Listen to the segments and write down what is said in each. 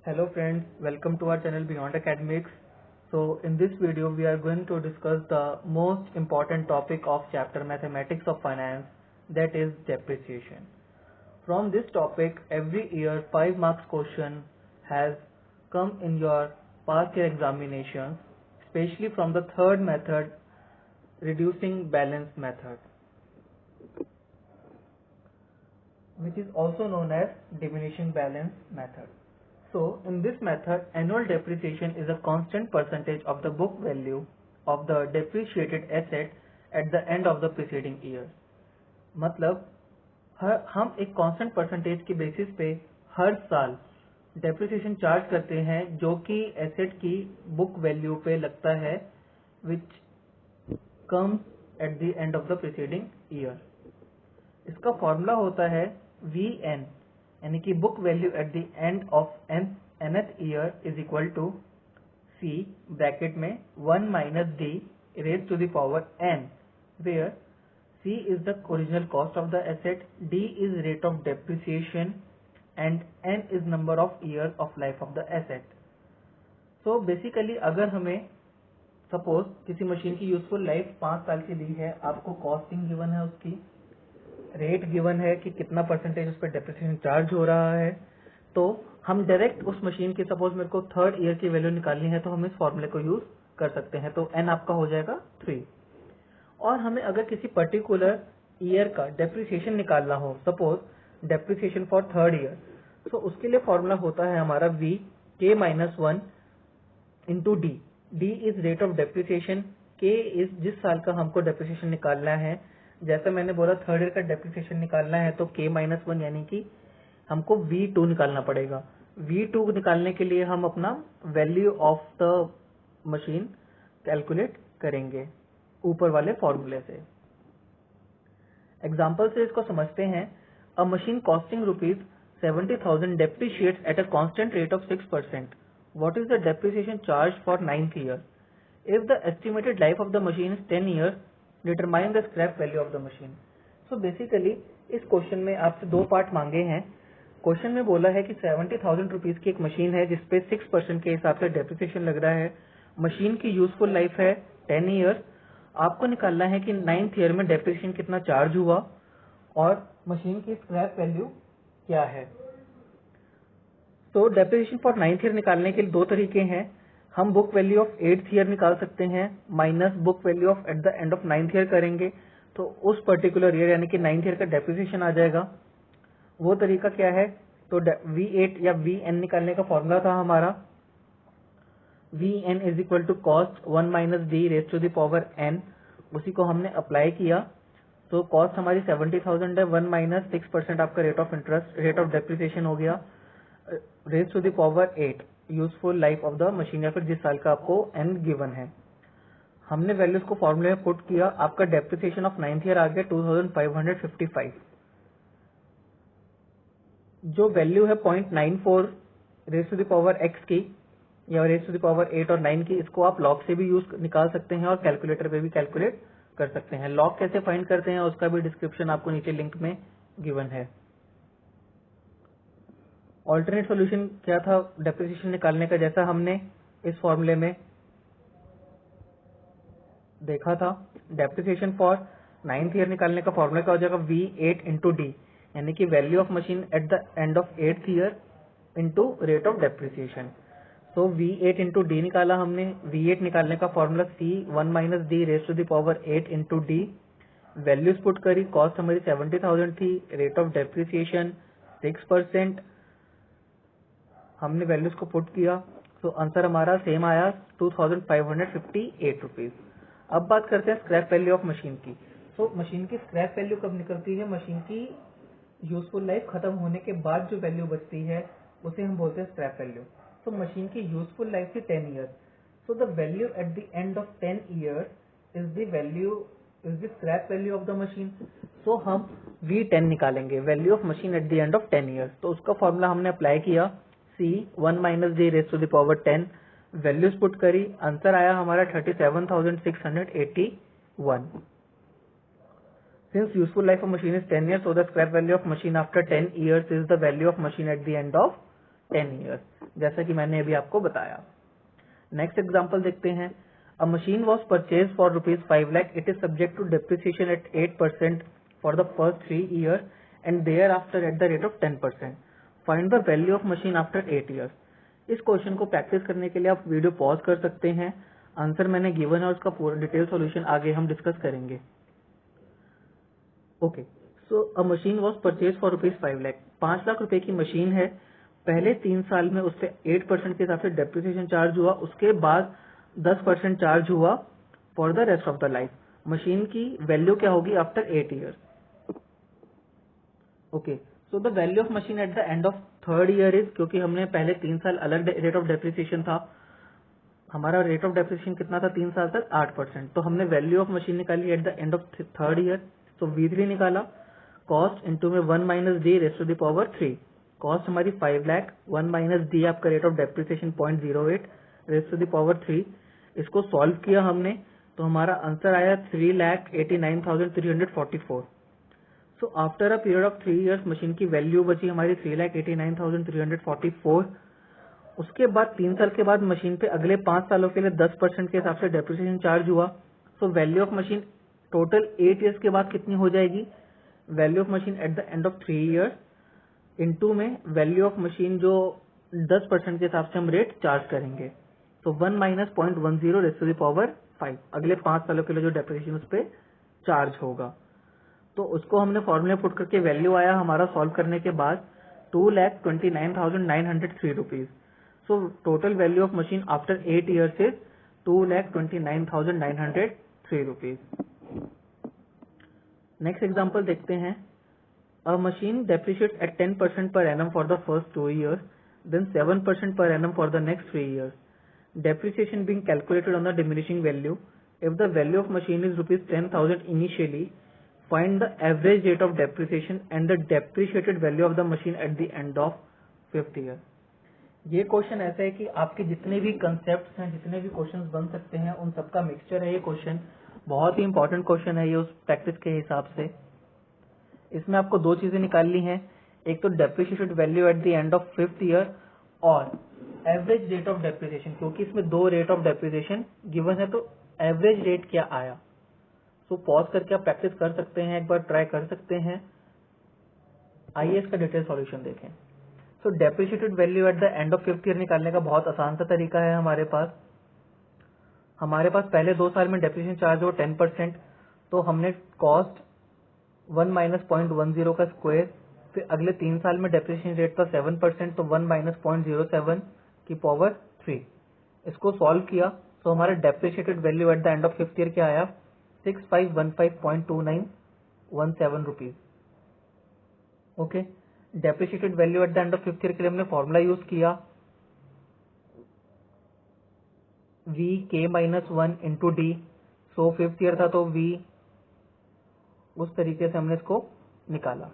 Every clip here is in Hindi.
Hello friends, welcome to our channel Beyond Academics. So in this video we are going to discuss the most important topic of chapter Mathematics of Finance, that is depreciation. From this topic every year 5 marks question has come in your past year examinations, especially from the third method, reducing balance method, which is also known as diminishing balance method. So in this method, annual depreciation is a constant percentage of the book value of the depreciated asset at the end of the preceding year. मतलब हम एक कांस्टेंट परसेंटेज की बेसिस पे हर साल डेप्रिसिएशन चार्ज करते हैं जो कि एसेट की बुक वैल्यू पे लगता है, which comes at the end of the preceding year. इसका फॉर्मूला होता है VN, यानी कि book value at the end of nth year is equal to C bracket में 1 minus D raise to the power n, where C is the original cost of the asset, D is rate of depreciation and n is number of years of life of the asset. So basically अगर हमें सपोज किसी मशीन की यूजफुल लाइफ 5 साल की दी है, आपको कॉस्टिंग गिवन है, उसकी रेट गिवन है कि कितना परसेंटेज उस पर डेप्रिसिएशन चार्ज हो रहा है, तो हम डायरेक्ट उस मशीन की सपोज मेरे को थर्ड ईयर की वैल्यू निकालनी है तो हम इस फॉर्मूले को यूज कर सकते हैं. तो n आपका हो जाएगा 3. और हमें अगर किसी पर्टिकुलर ईयर का डेप्रिसिएशन निकालना हो, suppose depreciation for third year, तो उसके लिए फॉर्मूला होता है हमारा V K minus 1 into D. D is rate of depreciation, K is जिस साल का हमको डेप्रिसिएशन निकालना है. जैसे मैंने बोला थर्ड ईयर का डेप्रिसिएशन निकालना है तो K माइनस 1 यानी कि हमको V2 निकालना पड़ेगा. V2 निकालने के लिए हम अपना value of the machine calculate करेंगे ऊपर वाले फॉर्मूले से. एग्जाम्पल से इसको समझते हैं. A machine costing ₹70,000 depreciates at a constant rate of 6%. What is the depreciation charge for 9th year? If the estimated life of the machine is 10 years, determine the scrap value of the machine. So basically इस क्वेश्चन में आपसे दो पार्ट मांगे हैं. क्वेश्चन में बोला है कि 70,000 रुपीज की एक मशीन है जिसपे 6% के हिसाब से डेप्रिसिएशन लग रहा है. मशीन की यूजफुल लाइफ है 10 ईयर. आपको निकालना है कि 9th ईयर में डेप्रिसिएशन कितना चार्ज हुआ और मशीन की स्क्रैप वैल्यू क्या है. तो डेप्रिसिएशन फॉर 9th ईयर निकालने के लिए दो तरीके हैं. हम book value of 8th year निकाल सकते हैं minus book value of eight the end of 9th year करेंगे तो उस पर्टिकुलर ईयर यानी कि 9th ईयर का डेप्रिसिएशन आ जाएगा. वो तरीका क्या है, तो V8 या VN निकालने का फॉर्मूला था हमारा VN is equal to cost 1 minus D raise to the power n. उसी को हमने अप्लाई किया तो कॉस्ट हमारी 70,000 है, 1 माइनस 6% आपका rate of interest rate of depreciation हो गया raise to the power 8 useful life of the machine या फिर जिस साल का आपको n गिवन है. हमने वैल्यूज को फॉर्मूले में पुट किया. आपका डेप्रिसिएशन ऑफ 9th ईयर आ गया 2555. जो वैल्यू है 0.94 raise to the power x की या रेज टू द पावर 8 और 9 की, इसको आप लॉग से भी यूज निकाल सकते हैं और कैलकुलेटर पे भी कैलकुलेट कर सकते हैं. लॉग कैसे फाइंड करते हैं उसका भी डिस्क्रिप्शन आपको नीचे लिंक में गिवन है. ऑल्टरनेट सॉल्यूशन क्या था डेप्रिसिएशन निकालने का, जैसा हमने इस फॉर्मूले में देखा था. डेप्रिसिएशन फॉर 9th ईयर निकालने का फॉर्मूला क्या हो जाएगा V8 इंटू डी, यानी कि value of machine at the end of 8th year into rate of depreciation. तो V8 इंटू डी निकाला हमने. V8 निकालने का formula C 1 minus D raise to the power 8 into d. Values put करी. कॉस्ट हमारी 70,000 थी, रेट ऑफ डेप्रिसिएशन 6%. हमने वैल्यूज को पुट किया तो आंसर हमारा सेम आया 2,558 रुपीज. अब बात करते हैं स्क्रैप वैल्यू ऑफ मशीन की. तो मशीन की स्क्रैप वैल्यू कब निकलती है, मशीन की यूजफुल लाइफ खत्म होने के बाद जो वैल्यू बचती है उसे हम बोलते हैं स्क्रैप वैल्यू. तो मशीन की यूजफुल लाइफ थी 10 year. So the value at the end of 10 year is the value is the scrap value of the machine. So हम V10 निकालेंगे, value of machine at the end of 10 year. तो उसका फॉर्मूला हमने अप्लाई किया C 1 minus D raise to the power 10. Values put करी. आंसर आया हमारा 37,681. Since useful life of machine is 10 years, so the scrap value of machine after 10 years is the value of machine at the end of 10 years. जैसा कि मैंने अभी आपको बताया। नेक्स्ट एग्जांपल देखते हैं। A machine was purchase for ₹5 lakh. It is subject to depreciation at 8% for the first 3 years and thereafter at the rate of 10%. Find the value of machine after 8 years. इस क्वेश्चन को प्रैक्टिस करने के लिए आप वीडियो पॉज कर सकते हैं। आंसर मैंने गिवन है और उसका पूरा डिटेल सॉल्यूशन आगे हम डिस्कस करेंगे। Okay, so a machine was purchase for ₹5 lakh. 5 lakh रुपए की मशीन है। पहले 3 साल में उस पर 8% के हिसाब से डेप्रिसिएशन चार्ज हुआ, उसके बाद 10% चार्ज हुआ for the rest of the life. Machine की वैल्यू क्या होगी after 8 years? Okay, so the value of machine at the end of 3rd year is, क्योंकि हमने पहले 3 साल अलग रेट ऑफ डेप्रिसिएशन था, हमारा रेट ऑफ डेप्रिसिएशन कितना था 3 साल तक? 8%। तो हमने वैल्यू ऑफ मशीन निकाली at the end of 3rd year, तो V3 निकाला। कॉस्ट इंटू में 1 minus d raised to the power 3। Cost हमारी 5 लाख, 1 माइनस डी आपका rate of depreciation 0.08 raised to the power 3। इसको सॉल्व किया हमने तो हमारा आंसर आया 3,89,344। So after a period of 3 years machine की वैल्यू बची हमारी 3,89,344। उसके बाद 3 साल के बाद मशीन पे अगले 5 सालों के लिए 10% के हिसाब से डेप्रिसिएशन चार्ज हुआ। So value of machine total 8 years के बाद कितनी हो जाएगी? Value of machine at the end of 3 years into में वैल्यू ऑफ मशीन जो 10% के हिसाब से हम रेट चार्ज करेंगे, तो 1 minus 0.10 raised to the power 5 अगले 5 सालों के लिए जो डेप्रिसिएशन उस पर चार्ज होगा। तो उसको हमने फॉर्मूले पुट करके वैल्यू आया हमारा सॉल्व करने के बाद 2,29,903 rupees. So total value of machine after 8 years is 2,29,903 rupees. Next example देखते हैं। A machine depreciates at 10% per annum for the first 2 years, then 7% per annum for the next 3 years. Depreciation being calculated on the diminishing value. If the value of machine is ₹10,000 initially, find the average rate of depreciation and the depreciated value of the machine at the end of 5th year. ये क्वेश्चन ऐसा है कि आपके जितने भी कंसेप्ट हैं, जितने भी क्वेश्चंस बन सकते हैं, उन सबका मिक्सचर है ये क्वेश्चन। बहुत ही इंपॉर्टेंट क्वेश्चन है ये उस प्रैक्टिस के हिसाब से। इसमें आपको 2 चीजें निकालनी है, एक तो depreciated value at the end of 5th year और एवरेज रेट ऑफ डेप्रिसिएशन, क्योंकि इसमें 2 रेट ऑफ डेप्रिसिएशन गिवन है, तो एवरेज रेट क्या आया। सो पॉज करके आप प्रैक्टिस कर सकते हैं, एक बार ट्राई कर सकते हैं। आइए इसका डिटेल सॉल्यूशन देखें। So depreciated value at the end of 5th year निकालने का बहुत आसान सा तरीका है हमारे पास पहले 2 साल में डेप्रिसिएशन चार्ज हो 10%, तो हमने कॉस्ट 1 माइनस 0.10 का स्क्वायर, फिर अगले 3 साल में डेप्रिसिएशन रेट था 7%, तो 1 माइनस 0.07 की पावर 3। इसको सॉल्व किया तो हमारा depreciated value at the end of 5th year क्या आया? 6515.2917 rupees. Okay, depreciated value at the end of 5th year के लिए हमने फॉर्मूला यूज किया VK-1 इंटू डी। सो 5th year था तो V, उस तरीके से हमने इसको निकाला।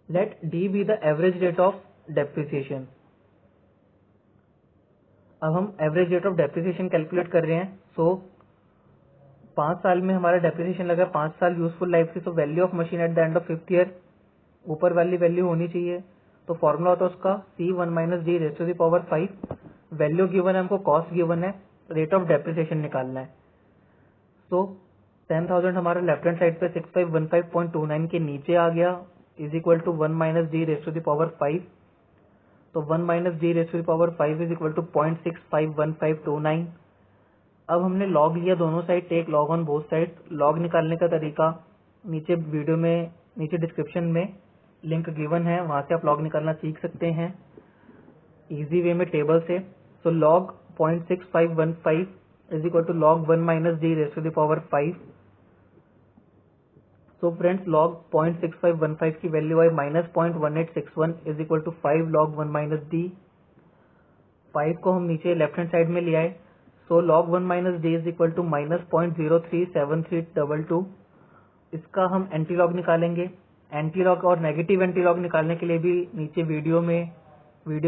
Let d be the average rate of depreciation. अब हम average rate of depreciation calculate कर रहे हैं। सो 5 साल में हमारा डेप्रिसिएशन लगा, 5 साल यूजफुल लाइफ थी, तो value of machine at the end of 5th year ऊपर वाली वैल्यू होनी चाहिए। तो फॉर्मूला होता है उसका C1 minus d raised to the power 5। Value given है हमको, कॉस्ट गिवन है, रेट ऑफ डेप्रिसिएशन निकालना है। तो 10,000 हमारा लेफ्ट हैंड साइड पे 6515.29 के नीचे आ गया, is equal to 1 minus d raised to the power 5। तो 1 minus d raised to the power 5 is equal to 0.651529। अब हमने लॉग लिया दोनों side, take log on both side. Log निकालने का तरीका नीचे वीडियो में, नीचे डिस्क्रिप्शन में लिंक गिवन है, वहां से आप लॉग निकालना सीख सकते हैं इजी वे में टेबल से। So log 0.6515 is equal to log 1 minus d raised to the power 5। So friends, log 0.6515 की वैल्यू आई minus 0.1861 is equal to 5 log 1 minus d. 5 को हम नीचे लेफ्ट हैंड साइड में ले आए। So log 1 minus d is equal to minus 0.037322। इसका हम एंटी लॉग निकालेंगे। एंटी लॉग और नेगेटिव एंटी लॉग निकालने के लिए भी नीचे वीडियो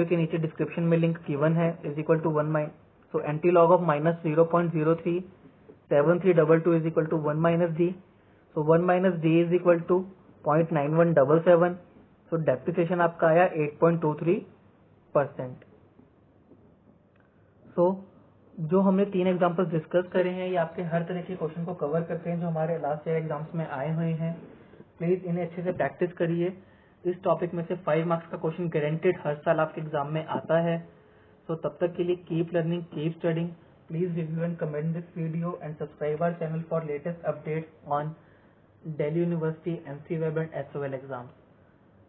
के नीचे डिस्क्रिप्शन में लिंक गिवन है, is equal to 1 so antilog of minus 0.037322 is equal to 1 minus d. So 1 minus d is equal to 0.9177। So depreciation आपका आया 8.23%। सो जो हमने 3 एग्जांपल्स डिस्कस करे हैं, ये आपके हर तरह के क्वेश्चन को कवर करते हैं जो हमारे लास्ट ईयर एग्जाम्स में आए हुए हैं। प्लीज इन्हें अच्छे से प्रैक्टिस करिए। इस टॉपिक में से 5 मार्क्स का क्वेश्चन गारंटेड हर साल आपके एग्जाम में आता है। सो तब तक के लिए keep learning, keep studying. Please review and comment this video and subscribe our channel for latest updates on Delhi University MC Web and SOL exams.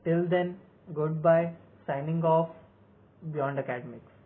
Till then, goodbye, signing off, Beyond Academics.